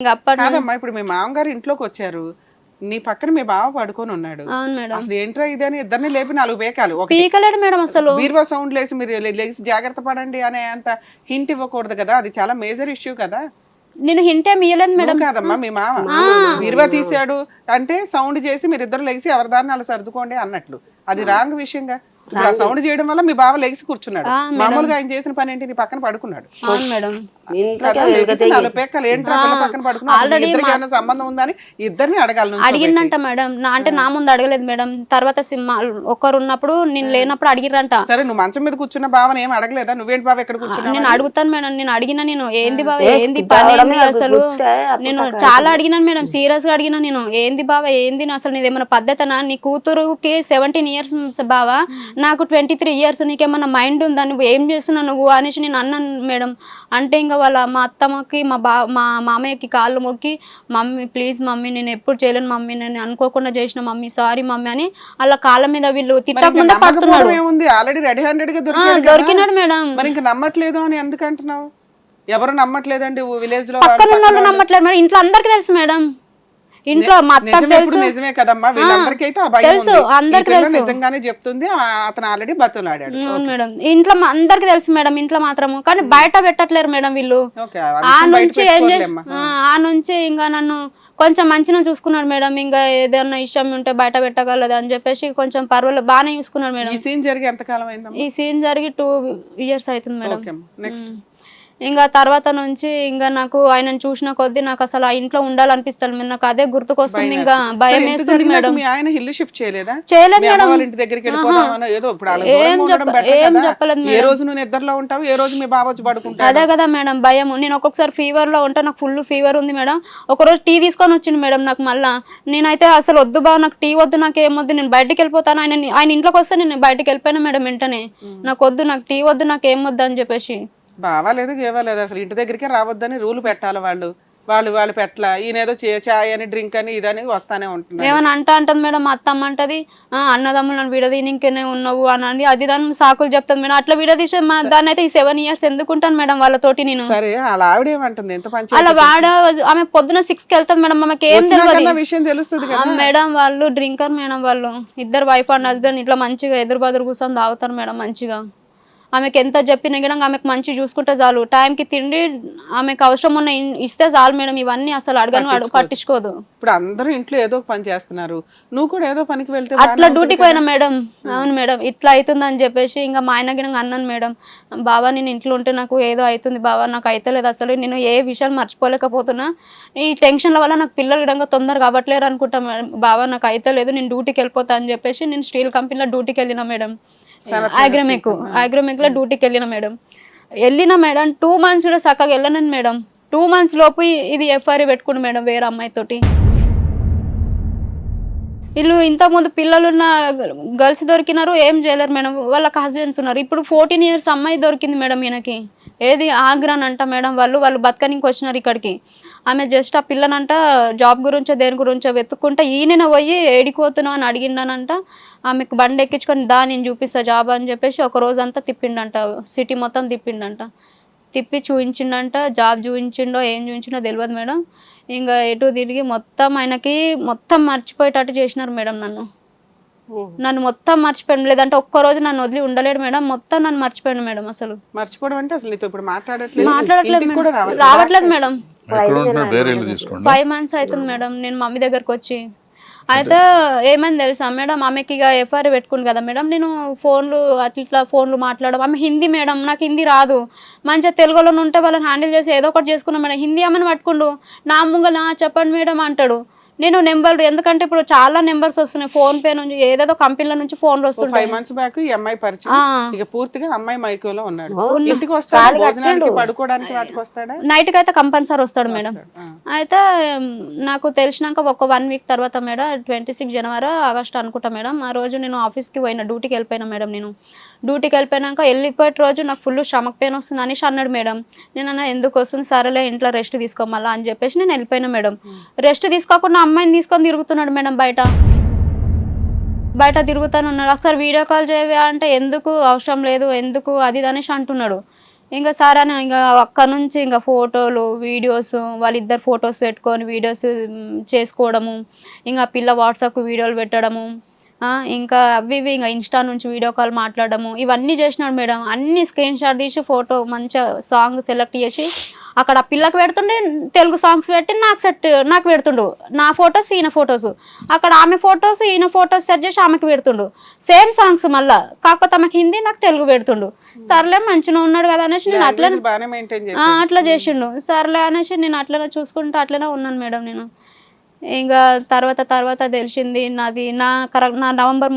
ఇంక అప్పటి నుంచి కాదమ్మా ఇప్పుడు మీ మామగారు ఇంట్లోకి వచ్చారు, నీ పక్కన మీ బావ పడుకొని ఉన్నాడు, అవును మేడం. అసలు ఏంట్రా ఇది అని ఇద్దరిని లేపి 4 పేకాలు, ఒకటి పీకలేడు మేడం అసలు. బీరువా సౌండ్ లేసి మీరు లేచి జాగ్రత్త పడండి అనే అంత హింట్ ఇవ్వకూడదు కదా, అది చాలా మేజర్ ఇష్యూ కదా. నేను హింట్ ఏమి ఇయ్యలేదు మేడం. నువ్వు కాదమ్మా మీ మామ బీరువా తీసాడు అంటే సౌండ్ చేసి మీరిద్దరు లేచి ఎవరి దారిని అలా సర్దుకోండి అన్నట్లు, అది రాంగ్ విషయంగా. ఇప్పుడు ఆ సౌండ్ చేయడం వల్ల మీ బావ లేచి కూర్చున్నాడు, మామూలుగా ఆయన చేసిన పని ఏంటి, నీ పక్కన పడుకున్నాడు అవును మేడం. కదా, లేచి 4 పేకాలు ఏంట్రా పిల్ల పక్కన పడుకున్నాడు, ఇద్దరికి ఏమైనా సంబంధం ఉందని ఇద్దరిని అడగాలి. అడిగిందంట మేడం, అంటే నా ముందు అడగలేదు మేడం, తర్వాత ఒక్కరు ఉన్నప్పుడు నేను లేనప్పుడు అడిగిరంట. సరే నువ్వు మంచం మీద కూర్చున్న బావని ఏం అడగలేదా, నువ్వేంటి బావ ఎక్కడ కూర్చున్నావు? నేను అడుగుతాను మేడం, నేను అడిగినా, నేను ఏంది బావ ఏంది పని ఏంది అసలు, నేను చాలా అడిగినాను మేడం, సీరియస్ గా అడిగినా నేను, ఏంది బావ ఏంది అసలు నీది ఏమైనా పద్ధతనా, నీ కూతురుకి 17 years బావ, నాకు 23 years, నీకేమన్నా మైండ్ ఉందా, నువ్వు ఏం చేస్తున్నావు నువ్వు అనేసి నేను అన్నాను మేడం. అంటే ఇంకా వాళ్ళ మా అత్తమ్మకి మా మామయ్యకి కాళ్ళు మొక్కి, మమ్మీ ప్లీజ్ మమ్మీ నేను ఎప్పుడు చేయలేను మమ్మీ, నేను అనుకోకుండా చేసిన మమ్మీ, సారీ మమ్మీ అని అలా కాళ్ళ మీద వీళ్ళు తిట్టక ముందే పడుతున్నాడు. ఏముంది ఆల్రెడీ రెడీ హ్యాండెడ్ గా దొరికినాడు మేడం. మరి ఇంకా నమ్మట్లేదు అని ఎందుకు అంటున్నావు? ఎవరు నమ్మట్లేదండి విలేజ్ లో, పక్కన ఉన్న వాళ్ళు నమ్మట్లేదు మేడం, ఇంట్లో అందరికి తెలుసు మేడం, ఇంట్లో మా అత్తకు తెలుసు. నిజమే కదమ్మా, వీళ్ళందరికైతే ఆ భయం తెలుసు, అందరికి తెలుసు, నిజంగానే చెప్తుంది, అతను ఆల్రెడీ బతులాడాడు. మేడం ఇంట్లో అందరికి తెలుసు మేడం, ఇంట్లో మాత్రము, కానీ బయట పెట్టట్లేరు మేడం వీళ్ళు. ఆ నుంచి ఇంకా నన్ను కొంచెం మంచిగా చూసుకున్నాడు మేడం, ఇంకా ఏదైనా ఇష్టం ఉంటే బయట పెట్టగలదు అని చెప్పేసి కొంచెం పర్వాలేదు బాగానే చూసుకున్నాడు మేడం. ఈ సీన్ జరిగి ఎంత కాలం అయింది? ఈ సీన్ జరిగి 2 years అవుతుంది మేడం. నెక్స్ట్ ఇంకా తర్వాత నుంచి ఇంకా నాకు ఆయనను చూసిన కొద్దీ నాకు అసలు ఆ ఇంట్లో ఉండాలనిపిస్తుంది, నాకు అదే గుర్తుకొస్తుంది, ఇంకా భయం వేస్తుంది మేడం. ఆయన ఇల్లు షిఫ్ట్ చేయలేదా? చేయలేదు మేడం. ఇంటి దగ్గరికి ఏదో ఏం చెప్పలేదు. ఏ రోజు నువ్వు నిద్రలో ఉంటావు, ఏ రోజు మీ బావ వచ్చి పడుకుంటావు? అదే కదా మేడం భయం. నేను ఒక్కొక్కసారి ఫీవర్ లో ఉంటా, నాకు ఫుల్ ఫీవర్ ఉంది మేడం. ఒక రోజు టీ తీసుకొని వచ్చింది మేడం నాకు, మళ్ళా నేనైతే అసలు వద్దు బావ, నాకు టీ వద్దు, నాకు ఏమొద్దు, నేను బయటకు వెళ్ళిపోతాను, ఆయన ఇంట్లోకి వస్తే నేను బయటకు వెళ్ళిపోయినా మేడం వెంటనే, నాకు వద్దు, నాకు టీ వద్దు, నాకు ఏమొద్దు అని చెప్పేసి. బావాలేదు గేవాలేదు, అసలు ఇంటి దగ్గరికే రావద్దని రూల్ పెట్టాలి వాళ్ళు పెట్టలా, ఈయనేదో చాయ్ అని డ్రింక్ అని ఇదని వస్తానే ఉంటున్నారు. ఏమని అంటది మేడం, మా అత్తమ్మ అంటది అన్నదమ్ములు నన్ను విడదీని ఇంకేనే ఉన్నావు అని అది దాని సాకులు చెప్తాను మేడం. అట్లా విడదీసే దాన్ని అయితే ఈ 7 years ఎందుకుంటాను మేడం వాళ్ళతోటి నేను. సరే అలా ఆవిడ ఏమంటుంది, ఎంత పంచాయతీ? అలా ఆమె పొద్దున 6కి వెళ్తాం మేడం, ఆమెకి ఏం తెలియదు విషయం తెలుస్తుంది కదా మేడం. వాళ్ళు డ్రింకర్ మేడం, వాళ్ళు ఇద్దరు వైఫ్ అండ్ హస్బెండ్ ఇట్లా మంచిగా ఎదురు బదురు కూర్చొని తాగుతారు మేడం మంచిగా. ఆమెకి ఎంత చెప్పినా కూడా ఆమెకు మంచి చూసుకుంటే చాలు, టైంకి తిండి ఆమెకు అవసరం ఉన్న ఇస్తే చాలు మేడం, ఇవన్నీ అసలు అడగను పట్టించుకోదు. ఇప్పుడు అందరూ ఇంట్లో ఏదో పని చేస్తున్నారు, నువ్వు కూడా ఏదో పనికి వెళ్తే అట్లా డ్యూటీకి పోయినా మేడం. అవును మేడం, ఇట్లా అవుతుందని చెప్పేసి ఇంకా మా ఆయన గిన అన్నాను మేడం, బాబా నేను ఇంట్లో ఉంటే నాకు ఏదో అవుతుంది బాబా, నాకు అయితలేదు అసలు, నేను ఏ విషయాలు మర్చిపోలేకపోతున్నా, ఈ టెన్షన్ల వల్ల నాకు పిల్లలు విధంగా తొందరగా అవ్వట్లేరు అనుకుంటా మేడం, బాబా నాకు అయితలేదు, నేను డ్యూటీకి వెళ్ళిపోతా అని చెప్పేసి నేను స్టీల్ కంపెనీలో డ్యూటీకి వెళ్ళినా మేడం, అగ్రోమెక్ లో డ్యూటీకి వెళ్ళిన మేడం. 2 months కూడా చక్కగా వెళ్ళను మేడం. 2 months లోపు ఇది FIR పెట్టుకుని మేడం వేరే అమ్మాయితోటి. వీళ్ళు ఇంతకుముందు పిల్లలున్న గర్ల్స్ దొరికినారు, ఏం చేయలేరు మేడం, వాళ్ళకి హస్బెండ్స్ ఉన్నారు. ఇప్పుడు 14 years అమ్మాయి దొరికింది మేడం ఈయనకి, ఏది ఆగ్రాన్ అంట మేడం. వాళ్ళు బతకనికి వచ్చినారు ఇక్కడికి. ఆమె జస్ట్ ఆ పిల్లనంట జాబ్ గురించో దేని గురించో వెతుక్కుంటే ఈయన పోయి ఏడిపోతున్నావు అని అడిగిండనంట. ఆమెకు బండి ఎక్కించుకొని నేను చూపిస్తా జాబ్ అని చెప్పేసి ఒక రోజంతా తిప్పిండంట, సిటీ మొత్తం తిప్పిండంట. తిప్పి చూపించిండంట, జాబ్ చూపించిండో ఏం చూపించిండో తెలియదు మేడం. ఇంకా ఎటు తిరిగి మొత్తం ఆయనకి మొత్తం మర్చిపోయేటట్టు చేసినారు మేడం నన్ను మొత్తం మర్చిపోయాను. లేదంటే ఒక్కరోజు నన్ను వదిలి ఉండలేడు మేడం, మొత్తం నన్ను మర్చిపోయాను మేడం. అసలు మర్చిపోవడం అంటే అసలు ఇప్పుడు మాట్లాడట్లేదు రావట్లేదు మేడం. 5 months అవుతుంది మేడం నేను మమ్మీ దగ్గరకు వచ్చి. అయితే ఏమైంది తెలుసా మేడం, ఆమెకి ఇక FIR పెట్టుకుంది కదా మేడం, నేను ఫోన్లు మాట్లాడడం, ఆమె హిందీ మేడం, నాకు హిందీ రాదు, మంచిగా తెలుగులో ఉంటే వాళ్ళని హ్యాండిల్ చేసి ఏదో ఒకటి చేసుకున్నాం మేడం. హిందీ ఆమెను పట్టుకుండు, నా ముంగల చెప్పండి మేడం అంటాడు. నేను నెంబర్, ఎందుకంటే ఇప్పుడు చాలా నెంబర్స్ వస్తున్నాయి ఫోన్ పే నుంచి, ఏదేదో కంపెనీల నుంచి ఫోన్లు వస్తున్నాయి. 5 months బ్యాక్ ఈ అమ్మాయి పరిచయం, ఇక పూర్తిగా అమ్మాయి మైకోలో ఉన్నాడు. ఇంటికి వస్తాడు, భోజనానికి పడుకోవడానికి వాటికి వస్తాడా? నైట్ కి అయితే కంపల్సరీ వస్తాడు మేడం. అయితే నాకు తెలిసినాక ఒక 1 week తర్వాత మేడం, 26 January August అనుకుంటా మేడం, ఆ రోజు నేను ఆఫీస్కి పోయినా, డ్యూటీకి వెళ్ళిపోయినా మేడం. నేను డ్యూటీకి వెళ్ళిపోయినాక వెళ్ళిపోయే రోజు నాకు ఫుల్ స్టమక్ పెయిన్ వస్తుంది అనేసి అన్నాడు మేడం. నేను అన్నా ఎందుకు వస్తుంది, సరేలే ఇంట్లో రెస్ట్ తీసుకోమల్లా అని చెప్పేసి నేను వెళ్ళిపోయినా మేడం. రెస్ట్ తీసుకోకుండా అమ్మాయిని తీసుకొని తిరుగుతున్నాడు మేడం, బయట తిరుగుతాను ఉన్నాడు. ఒకసారి వీడియో కాల్ చేయవా అంటే ఎందుకు అవసరం లేదు, ఎందుకు అది అనేసి అంటున్నాడు. ఇంకా సరే అని ఇంకా అక్కడ నుంచి ఇంకా ఫోటోలు వీడియోస్ వాళ్ళిద్దరు ఫొటోస్ పెట్టుకొని వీడియోస్ చేసుకోవడము, ఇంకా పిల్ల వాట్సాప్ వీడియోలు పెట్టడము, ఇంకా అవి ఇవి ఇంకా ఇన్స్టా నుంచి వీడియో కాల్ మాట్లాడడము ఇవన్నీ చేసినాడు మేడం. అన్ని స్క్రీన్ షాట్ తీసి ఫోటో మంచిగా సాంగ్ సెలెక్ట్ చేసి అక్కడ పిల్లకి పెడుతుండే, తెలుగు సాంగ్స్ పెట్టి నాకు పెడుతుండు నా ఫొటోస్ ఈయన ఫొటోస్, అక్కడ ఆమె ఫొటోస్ ఈయన ఫొటోస్ సెట్ చేసి ఆమెకి పెడుతుండు సేమ్ సాంగ్స్, మళ్ళా కాకపోతే ఆమెకి హిందీ నాకు తెలుగు పెడుతుండు. సర్లే మంచిగా ఉన్నాడు కదా అనేసి నేను అట్లా చేసిండు. సర్లే అనేసి నేను అట్లనే చూసుకుంటూ అట్లనే ఉన్నాను మేడం. నేను ఇంకా తర్వాత తెలిసింది నాది నా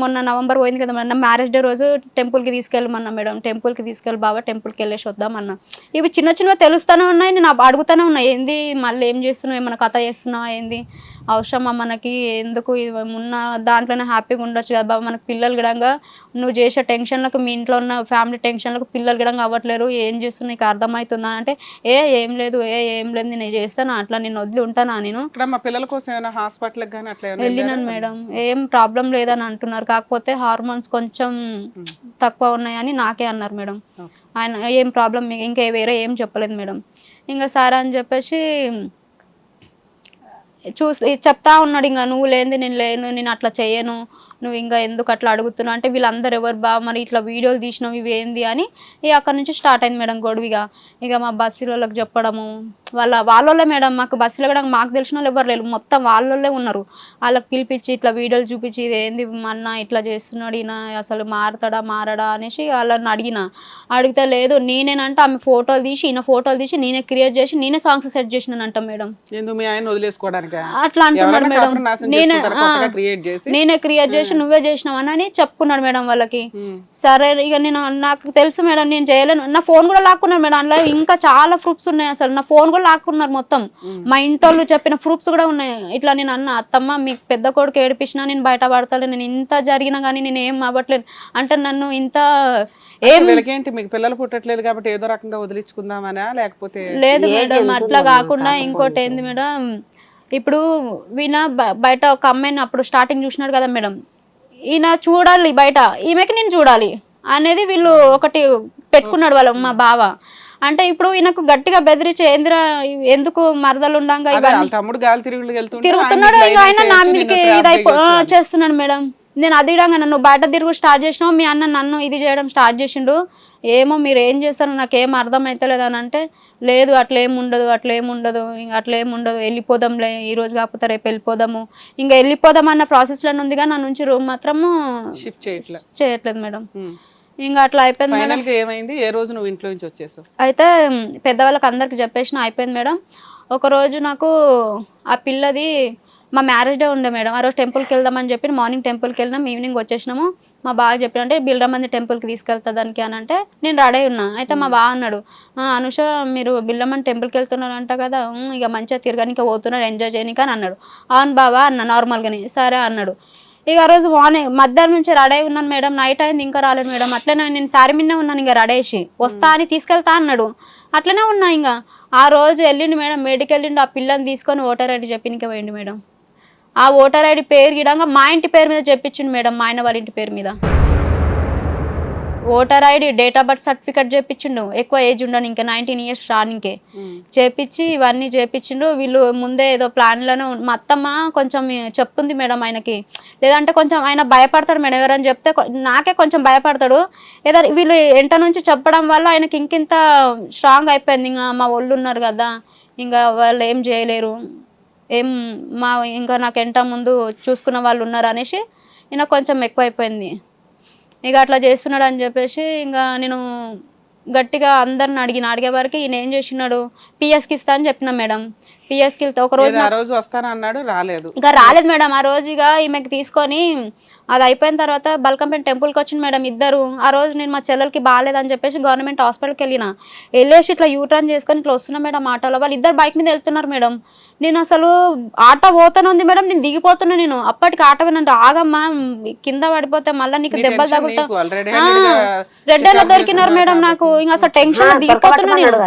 మొన్న నవంబర్ పోయింది కదా మేడం, నా మ్యారేజ్ డే రోజు టెంపుల్కి తీసుకెళ్ళమన్నా మేడం. టెంపుల్కి తీసుకెళ్ళి బాబా టెంపుల్కి వెళ్ళేసి వద్దామన్నా. ఇవి చిన్న తెలుస్తూనే ఉన్నాయి, నేను అడుగుతూనే ఉన్నా ఏంది మళ్ళీ ఏం చేస్తున్నావు, ఏమన్నా కథ చేస్తున్నావా, ఏంది అవసరమా మనకి, ఎందుకు ఉన్న దాంట్లోనే హ్యాపీగా ఉండొచ్చు కదా బాబా, మనకు పిల్లలు గిడంగా నువ్వు చేసే టెన్షన్లకు మీ ఇంట్లో ఉన్న ఫ్యామిలీ టెన్షన్లకు పిల్లలు గిడంగా అవ్వట్లేరు, ఏం చేస్తున్నా నీకు అర్థమవుతుందా అంటే ఏం లేదు నేను చేస్తాను అట్లా, నేను వదిలి ఉంటానా, నేను పిల్లల కోసం హాస్పిటల్ వెళ్ళినాను మేడం. ఏం ప్రాబ్లం లేదని అంటున్నారు, కాకపోతే హార్మోన్స్ కొంచెం తక్కువ ఉన్నాయని నాకే అన్నారు మేడం. ఆయన ఏం ప్రాబ్లం ఇంకా వేరే ఏం చెప్పలేదు మేడం. ఇంకా సరే అని చెప్పేసి చెప్తా ఉన్నాడు, ఇంకా నువ్వు లేనిది నేను లేను, నేను అట్లా చేయను, నువ్వు ఇంకా ఎందుకు అట్లా అడుగుతున్నావు అంటే వీళ్ళందరూ ఎవరు బా మరి ఇట్లా వీడియోలు తీసినావు ఇవి ఏంది అని అక్కడ నుంచి స్టార్ట్ అయింది మేడం గొడవిగా. ఇక మా బస్సులోకి చెప్పడము, వాళ్ళోళ్ళే మేడం, మాకు బస్సులో కూడా మాకు తెలిసిన వాళ్ళు ఎవరు లేరు, మొత్తం వాళ్ళోళ్ళే ఉన్నారు. వాళ్ళకి పిలిపించి ఇట్లా వీడియోలు చూపించి ఇది ఏంది అన్న ఇట్లా చేస్తున్నాడు, ఈయన అసలు మారడా అనేసి వాళ్ళని అడిగితే లేదు నేనేనంటే ఆమె ఫోటోలు తీసి ఈయన ఫోటోలు తీసి నేనే క్రియేట్ చేసి నేనే సాంగ్స్ సెట్ చేసినానంట మేడం. అట్లా అంటున్నాడు మేడం. నేనే క్రియేట్ చేసి నువ్వే చేసినావు అని చెప్పుకున్నాడు మేడం వాళ్ళకి. సరే ఇక నాకు తెలుసు మేడం నేను చేయలేను, నా ఫోన్ కూడా లాక్కున్నాడు మేడం. అందులో ఇంకా చాలా ప్రూఫ్స్ ఉన్నాయి, అసలు నా ఫోన్ కూడా లాక్కున్నారు మొత్తం. మా ఇంటోళ్ళు చెప్పిన ప్రూఫ్స్ కూడా ఉన్నాయి. ఇట్లా నేను అన్న అత్తమ్మ మీకు పెద్ద కొడుకు ఏడిపించినా నేను బయట పడతాను, నేను ఇంత జరిగినా కానీ నేను ఏం అవ్వట్లేదు అంటే నన్ను ఇంత ఏంటి మీకు పిల్లలు పుట్టట్లేదు కాబట్టి ఏదో రకంగా వదిలించుకుందామనా లేకపోతే లేదు మేడం. అట్లా కాకుండా ఇంకోటి ఏంది మేడం, ఇప్పుడు ఈయన బయట ఒక అమ్మాయిని అప్పుడు స్టార్టింగ్ చూసినాడు కదా మేడం, ఈయన చూడాలి బయట ఈమెకి నేను చూడాలి అనేది వీళ్ళు ఒకటి పెట్టుకున్నాడు వాళ్ళ మా బావ. అంటే ఇప్పుడు ఈయనకు గట్టిగా బెదిరించి ఏందిరా ఎందుకు మరదలు ఉండంగా తిరుగుతున్నాడు, ఇక ఆయన నా మీదకి చేస్తున్నాడు మేడం. నేను అది నన్ను బయట తిరుగు స్టార్ట్ చేసినావు, మీ అన్న నన్ను ఇది చేయడం స్టార్ట్ చేసిండు, ఏమో మీరు ఏం చేస్తారు నాకేం అర్థం అవుతలేదు అని అంటే లేదు అట్లేముండదు ఇంకా అట్లేముండదు వెళ్ళిపోదాంలే, ఈ రోజు కాకపోతే రేపు వెళ్ళిపోదాము, ఇంకా వెళ్ళిపోదాం అన్న ప్రాసెస్లోనే ఉందిగా నా నుంచి రూమ్ మాత్రము షిఫ్ట్ చేయట్లేదు మేడం. ఇంకా అట్లా అయిపోయింది. ఏమైంది ఏ రోజు నువ్వు ఇంట్లో నుంచి వచ్చేసావు? అయితే పెద్దవాళ్ళకి అందరికి చెప్పేసిన అయిపోయింది మేడం. ఒక రోజు నాకు ఆ పిల్లది మా మ్యారేజ్ డే ఉండే మేడం, ఆ రోజు టెంపుల్కి వెళ్దామని చెప్పి మార్నింగ్ టెంపుల్కి వెళ్ళినాం, ఈవినింగ్ వచ్చేసినాము. మా బాగా చెప్పినంటే బిల్డమంది టెంపుల్కి తీసుకెళ్తా దానికి అని అంటే నేను రెడీ ఉన్నా. అయితే మా బాగా అన్నాడు అనుష మీరు బిల్డమని టెంపుల్కి వెళ్తున్నారంట కదా, ఇక మంచిగా తిరగడానికి పోతున్నాడు ఎంజాయ్ చేయడానికి అని అన్నాడు. అవును బాబా అన్న నార్మల్గానే. సరే అన్నాడు. ఇక ఆ రోజు మధ్యాహ్నం నుంచి రెడీ ఉన్నాను మేడం, నైట్ అయింది ఇంకా రాలేదు మేడం. అట్లనే నేను శారీ మిన్నే ఉన్నాను, ఇంకా రెడీసి వస్తా అని తీసుకెళ్తా అన్నాడు. అట్లనే ఉన్నా. ఇంకా ఆ రోజు వెళ్ళిండు మేడం, మేడికి వెళ్ళిండు, ఆ పిల్లని తీసుకొని ఓటర్ ఐడి చెప్పినకే పోయిండు మేడం. ఆ ఓటర్ ఐడి పేరు గిడంగా మా ఇంటి పేరు మీద చెప్పించిండు మేడం, మా ఆయన వాళ్ళ ఇంటి పేరు మీద voter ID date of birth certificate చేపించిండు. ఎక్కువ ఏజ్ ఉండను ఇంకా 19 years రానికే చేపించి ఇవన్నీ చేపించిండు. వీళ్ళు ముందే ఏదో ప్లాన్లను మా అత్తమ్మ కొంచెం చెప్తుంది మేడం ఆయనకి, లేదంటే కొంచెం ఆయన భయపడతాడు మేడం, ఎవరని చెప్తే నాకే కొంచెం భయపడతాడు. ఏదో వీళ్ళు ఎంట నుంచి చెప్పడం వల్ల ఆయనకి ఇంకింత స్ట్రాంగ్ అయిపోయింది. ఇంకా మా వాళ్ళు ఉన్నారు కదా, ఇంకా వాళ్ళు ఏం చేయలేరు, ఇంకా నాకు ఎంట ముందు చూసుకున్న వాళ్ళు ఉన్నారు అనేసి ఈయన కొంచెం ఎక్కువైపోయింది. ఇక అట్లా చేస్తున్నాడు అని చెప్పేసి ఇంకా నేను గట్టిగా అందరిని అడిగే వరకు ఈయన ఏం చేసినాడు, పిఎస్కి ఇస్తా అని చెప్పినా మేడం. పిఎస్కి వెళ్తే ఒక రోజు ఇంకా రాలేదు మేడం. ఆ రోజు ఇక ఈమెకి తీసుకొని అది అయిపోయిన తర్వాత బల్కంపేట టెంపుల్కి వచ్చింది మేడం ఇద్దరు. ఆ రోజు నేను మా చెల్లెలకి బాగాలేదని చెప్పేసి గవర్నమెంట్ హాస్పిటల్కి వెళ్ళేసి ఇట్లా యూటర్న్ చేసుకొని ఇట్లా వస్తున్నా మేడం ఆటోలో. వాళ్ళు ఇద్దరు బైక్ మీద వెళ్తున్నారు మేడం. నేను అసలు ఆటో పోతానే ఉంది మేడం, నేను దిగిపోతున్నా. నేను అప్పటికి ఆటో వినంటే ఆగమ్మా కింద పడిపోతే మళ్ళీ నీకు దెబ్బలు తగులుతావు, రెడ్ లో దొరికినారు మేడం నాకు. ఇంకా అసలు టెన్షన్ దిగిపోతున్నా నేను.